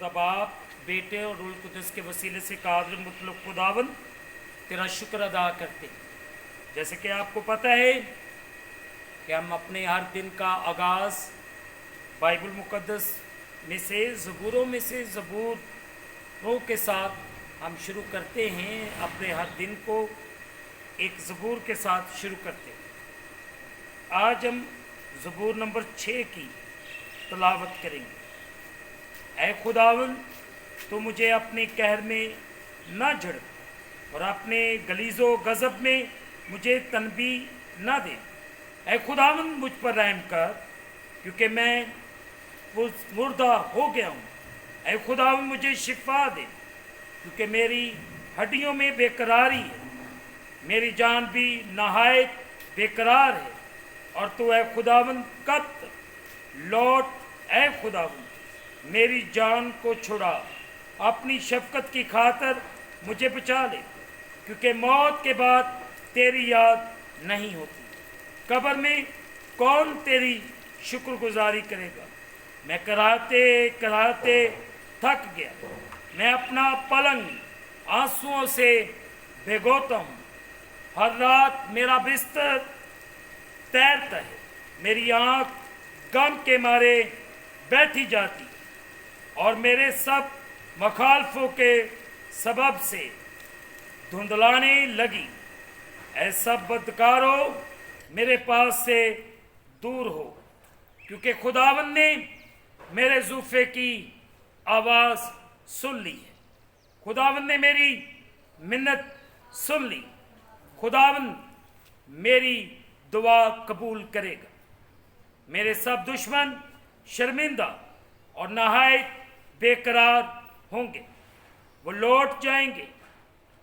खुदा बाप, बेटे और रूह कुदस के वसीले से कादिर मुतलक खुदावन तेरा शुक्र अदा करते हैं। जैसे कि आपको पता है कि हम अपने हर दिन का आगाज़ बाइबल मुक़द्दस में से ज़बूरों में से ज़बूरों के साथ हम शुरू करते हैं। अपने हर दिन को एक ज़बूर के साथ शुरू करते हैं। आज हम ज़बूर नंबर 6 की तलावत करेंगे। ऐ खुदावन, तो मुझे अपने कहर में न झड़प और अपने गलीज़ो गज़ब में मुझे तनबी न दे। ऐ खुदावन, मुझ पर रहम कर, क्योंकि मैं मुर्दा हो गया हूँ। ऐ खुदावन, मुझे शिफा दे, क्योंकि मेरी हड्डियों में बेकरारी है, मेरी जान भी नहायत बेकरार है। और तो ऐ खुदावन कब लौट, ऐ खुदावन मेरी जान को छुड़ा, अपनी शफकत की खातर मुझे बचा ले, क्योंकि मौत के बाद तेरी याद नहीं होती। कब्र में कौन तेरी शुक्रगुजारी करेगा। मैं कराते कराते थक गया, मैं अपना पलंग आंसुओं से भिगोता हूँ। हर रात मेरा बिस्तर तैरता है, मेरी आँख गम के मारे बैठी जाती और मेरे सब मखालफों के सबब से धुंधलाने लगी। ऐसा बदकारो मेरे पास से दूर हो, क्योंकि खुदावन ने मेरे ज़ुफ़े की आवाज़ सुन ली है। खुदावन ने मेरी मिन्नत सुन ली। खुदावन मेरी दुआ कबूल करेगा। मेरे सब दुश्मन शर्मिंदा और नहायत बेकरार होंगे। वो लौट जाएंगे,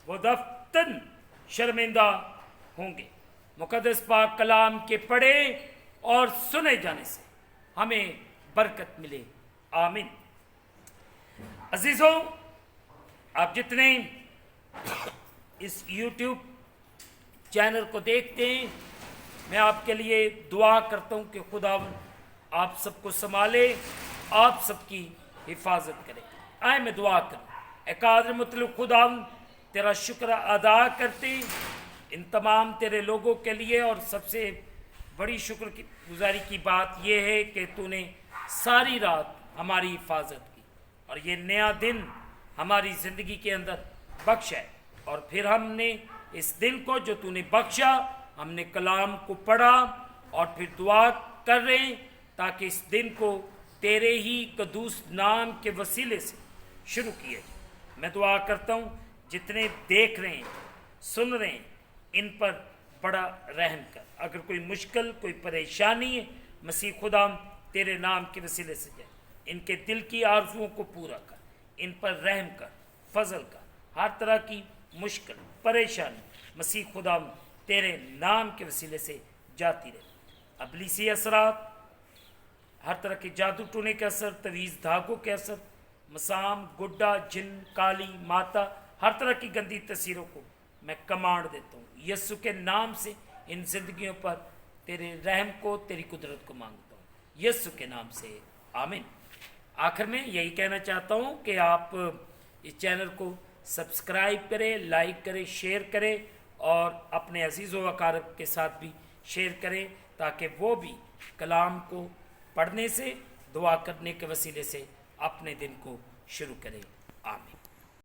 वो दफ्तन शर्मिंदा होंगे। मुक़द्दस पाक कलाम के पढ़े और सुने जाने से हमें बरकत मिले। आमीन। अजीज़ों, आप जितने इस YouTube चैनल को देखते हैं, मैं आपके लिए दुआ करता हूँ कि खुदावन आप सबको संभाले, आप सबकी हिफाजत करे। आए मैं दुआ करूँ। ऐ कादिर मुतलक खुदावन, तेरा शुक्र अदा करते इन तमाम तेरे लोगों के लिए। और सबसे बड़ी शुक्र की गुजारी की बात यह है कि तूने सारी रात हमारी हिफाजत की और ये नया दिन हमारी ज़िंदगी के अंदर बख्शा है। और फिर हमने इस दिन को जो तूने बख्शा, हमने कलाम को पढ़ा और फिर दुआ कर रहे हैं ताकि इस दिन को तेरे ही कदूस नाम के वसीले से शुरू किया जाए। मैं दुआ करता हूँ जितने देख रहे हैं, सुन रहे हैं, इन पर बड़ा रहम कर। अगर कोई मुश्किल, कोई परेशानी है, मसीह खुदा तेरे नाम के वसीले से जाए, इनके दिल की आरज़ुओं को पूरा कर, इन पर रहम कर, फजल कर। हर तरह की मुश्किल, परेशानी मसीह खुदा तेरे नाम के वसीले से जाती रहे। अबलीसी असरात, हर तरह के जादू टोने के असर, तवीज़ धागों के असर, मसाम, गुड्डा, जिन, काली माता, हर तरह की गंदी तस्वीरों को मैं कमांड देता हूँ यीशु के नाम से। इन जिंदगियों पर तेरे रहम को, तेरी कुदरत को मांगता हूँ यीशु के नाम से। आमीन। आखिर में यही कहना चाहता हूँ कि आप इस चैनल को सब्सक्राइब करें, लाइक करें, शेयर करें और अपने अजीज़ व अकारब के साथ भी शेयर करें, ताकि वो भी कलाम को पढ़ने से, दुआ करने के वसीले से अपने दिन को शुरू करें। आमीन।